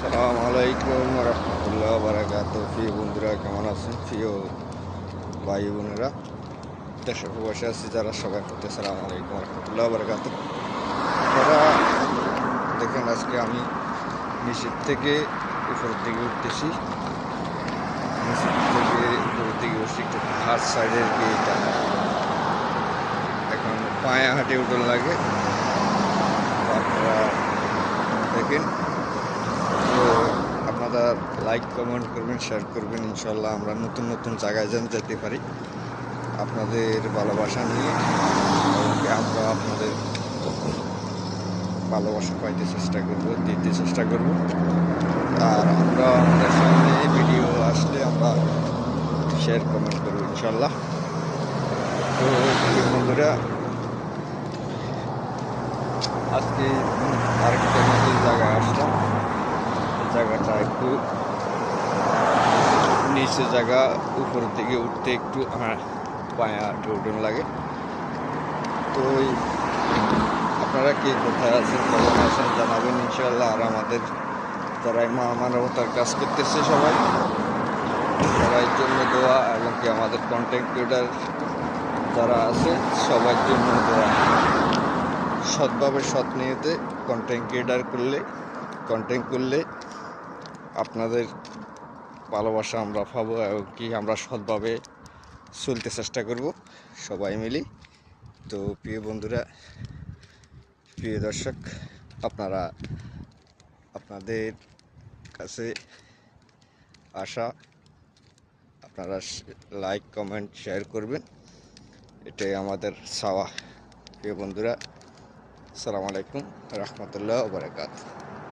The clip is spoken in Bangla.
সালাম আলাইকুম রহমতুল্লাহ বারাকাত। প্রিয় বন্ধুরা কেমন আছেন? প্রিয় ভাই বোনেরা দেশে প্রবাসে আছি যারা, সবাই করতে সালাম আলাইকুম রহমতুল্লাহ বারাকাত। আপনারা দেখেন, আজকে আমি নিচের থেকে উপরের দিকে উঠতেছি। নিচের থেকে উপরের দিকে উঠছি, একটু পাহাড় সাইডের গিয়েটা এখন পায়ে হাঁটে উঠন লাগে। আপনারা দেখেন, তো আপনারা লাইক কমেন্ট করবেন, শেয়ার করবেন। ইনশাল্লাহ আমরা নতুন নতুন জায়গায় যেন যেতে পারি আপনাদের ভালোবাসা নিয়ে, আমরা আপনাদের ভালোবাসা পাইতে চেষ্টা করব, দিতে চেষ্টা করব। আর আমরা আমাদের সামনে ভিডিও আসলে আমরা শেয়ার কমেন্ট করব ইনশাল্লাহ। তো বন্ধুরা, আজকে আরেকটা নতুন জায়গায় আসলাম। জায়গাটা একটু নিচে জায়গা, উপরের দিকে উঠতে একটু পায়া উঠন লাগে। তো আপনারা কে কোথায় আছেন, কেমন আছেন জানাবেন ইনশাল্লাহ। আর আমাদের যারা মানবতার কাজ করতেছে সবাই, সবার জন্য দোয়া, এবং কি আমাদের কন্টেন্ট ক্রিয়েটার যারা আছে সবার জন্য দোয়া। সৎভাবে সৎ নিয়েতে কন্টেন্ট ক্রিয়েটার করলে আপনাদের ভালোবাসা আমরা পাবো, এবং কি আমরা সৎভাবে চলতে চেষ্টা করব সবাই মিলে। তো প্রিয় বন্ধুরা, প্রিয় দর্শক, আপনারা আপনাদের কাছে আশা আপনারা লাইক কমেন্ট শেয়ার করবেন, এটাই আমাদের চাওয়া। প্রিয় বন্ধুরা, আসসালামু আলাইকুম রহমতুল্লাহ বারাকাতুহু।